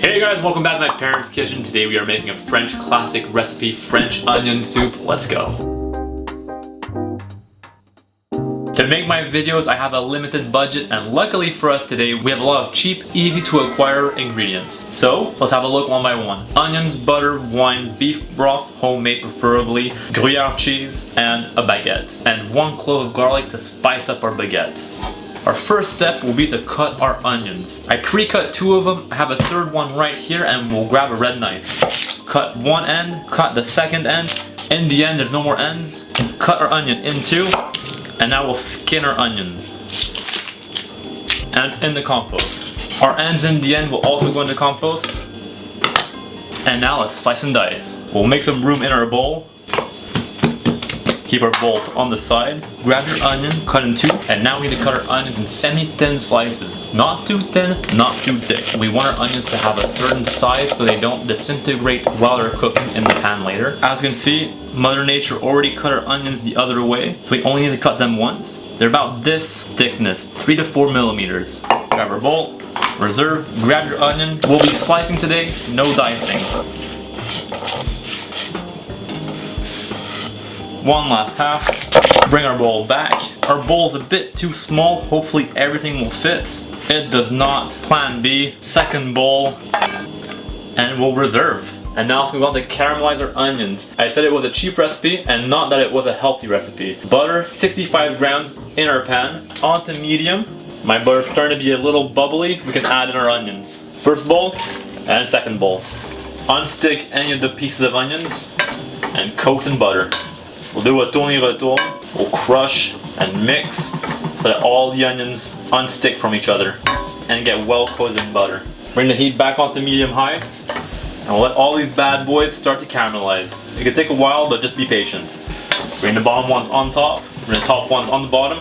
Hey guys, welcome back to my parents' kitchen. Today we are making a French classic recipe, French onion soup. Let's go. To make my videos, I have a limited budget, and luckily for us today, we have a lot of cheap, easy to acquire ingredients. So, let's have a look one by one. Onions, butter, wine, beef broth, homemade preferably, Gruyere cheese, and a baguette. And 1 clove of garlic to spice up our baguette. Our first step will be to cut our onions. I pre-cut 2 of them, I have a 3rd one right here, and we'll grab a red knife. Cut one end, cut the second end. In the end, there's no more ends. Cut our onion in 2, and now we'll skin our onions. And in the compost. Our ends in the end will also go in the compost. And now let's slice and dice. We'll make some room in our bowl. Keep our bowl on the side. Grab your onion, cut in 2, and now we need to cut our onions in semi-thin slices. Not too thin, not too thick. We want our onions to have a certain size so they don't disintegrate while they're cooking in the pan later. As you can see, Mother Nature already cut our onions the other way, so we only need to cut them once. They're about this thickness, 3 to 4 millimeters. Grab our bowl, reserve, grab your onion. We'll be slicing today, no dicing. One last half. Bring our bowl back. Our bowl's a bit too small. Hopefully everything will fit. It does not. Plan B. Second bowl. And we'll reserve. And now let's move on to caramelize our onions. I said it was a cheap recipe and not that it was a healthy recipe. Butter, 65 grams in our pan. Onto medium. My butter's starting to be a little bubbly. We can add in our onions. First bowl and second bowl. Unstick any of the pieces of onions and coat in butter. We'll do a tourne-retourne. We'll crush and mix so that all the onions unstick from each other and get well coated in butter. Bring the heat back onto medium-high, and we'll let all these bad boys start to caramelize. It can take a while, but just be patient. Bring the bottom ones on top, bring the top ones on the bottom.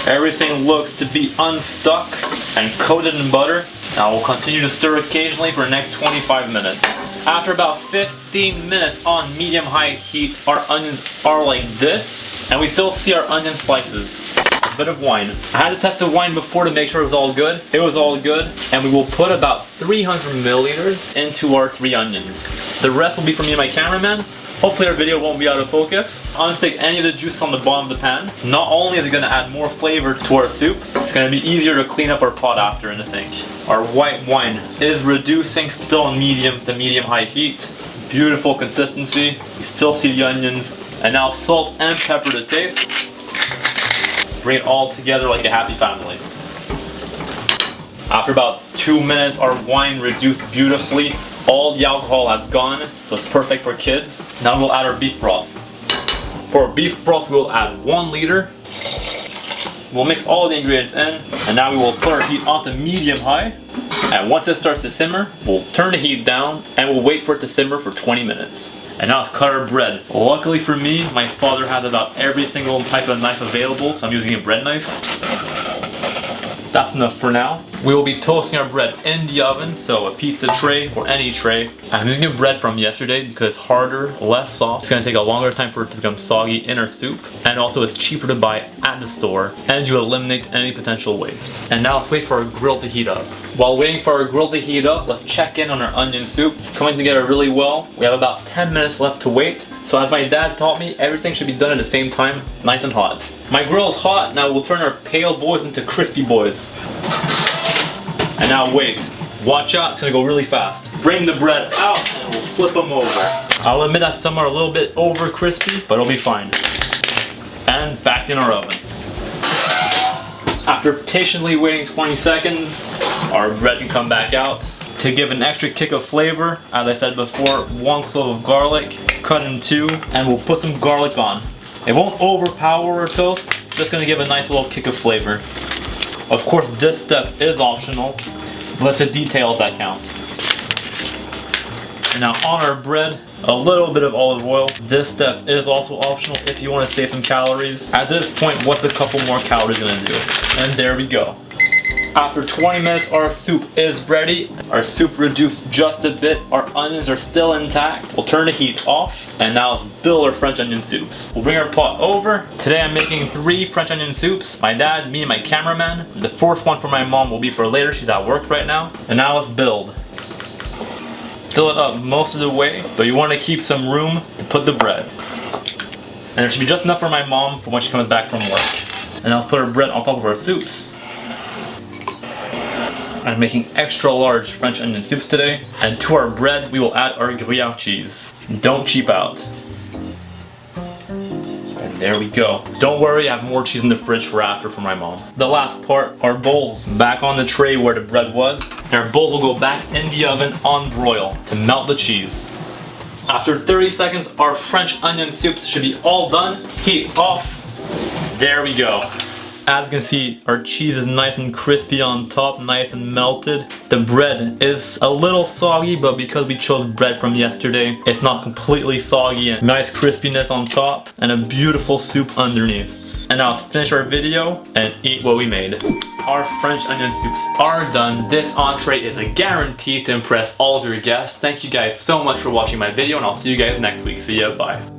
Everything looks to be unstuck and coated in butter. Now we'll continue to stir occasionally for the next 25 minutes. After about 15 minutes on medium-high heat, our onions are like this, and we still see our onion slices. A bit of wine. I had to test the wine before to make sure it was all good. It was all good, and we will put about 300 milliliters into our 3 onions. The rest will be for me and my cameraman. Hopefully our video won't be out of focus. Unstick any of the juice on the bottom of the pan. Not only is it going to add more flavor to our soup, it's going to be easier to clean up our pot after in the sink. Our white wine is reducing, still on medium to medium-high heat. Beautiful consistency. You still see the onions. And now salt and pepper to taste. Bring it all together like a happy family. After about 2 minutes, our wine reduced beautifully. All the alcohol has gone, so it's perfect for kids. Now we'll add our beef broth. For our beef broth, we'll add 1 liter. We'll mix all the ingredients in, and now we will put our heat onto medium-high. And once it starts to simmer, we'll turn the heat down, and we'll wait for it to simmer for 20 minutes. And now let's cut our bread. Luckily for me, my father had about every single type of knife available, so I'm using a bread knife. That's enough for now. We will be toasting our bread in the oven, so a pizza tray or any tray. I'm using a bread from yesterday because it's harder, less soft. It's gonna take a longer time for it to become soggy in our soup. And also it's cheaper to buy at the store, and you eliminate any potential waste. And now let's wait for our grill to heat up. While waiting for our grill to heat up, let's check in on our onion soup. It's coming together really well. We have about 10 minutes left to wait. So as my dad taught me, everything should be done at the same time, nice and hot. My grill is hot, now we'll turn our pale boys into crispy boys. And now wait. Watch out, it's gonna go really fast. Bring the bread out and we'll flip them over. I'll admit that some are a little bit over crispy, but it'll be fine. And back in our oven. After patiently waiting 20 seconds, our bread can come back out. To give an extra kick of flavor, as I said before, 1 clove of garlic, cut in 2, and we'll put some garlic on. It won't overpower our toast, just gonna give a nice little kick of flavor. Of course, this step is optional, but it's the details that count. And now on our bread, a little bit of olive oil. This step is also optional if you want to save some calories. At this point, what's a couple more calories gonna do? And there we go. After 20 minutes, our soup is ready. Our soup reduced just a bit. Our onions are still intact. We'll turn the heat off, and now let's build our French onion soups. We'll bring our pot over. Today I'm making 3 French onion soups. My dad, me, and my cameraman. The 4th one for my mom will be for later. She's at work right now. And now let's build. Fill it up most of the way, but you want to keep some room to put the bread. And there should be just enough for my mom for when she comes back from work. And I'll put our bread on top of our soups. I'm making extra large French onion soups today. And to our bread, we will add our Gruyere cheese. Don't cheap out. And there we go. Don't worry, I have more cheese in the fridge for after for my mom. The last part, our bowls back on the tray where the bread was. And our bowls will go back in the oven on broil to melt the cheese. After 30 seconds, our French onion soups should be all done. Heat off. There we go. As you can see, our cheese is nice and crispy on top, nice and melted. The bread is a little soggy, but because we chose bread from yesterday, it's not completely soggy, and nice crispiness on top, and a beautiful soup underneath. And now let's finish our video and eat what we made. Our French onion soups are done. This entree is a guarantee to impress all of your guests. Thank you guys so much for watching my video, and I'll see you guys next week. See ya, bye.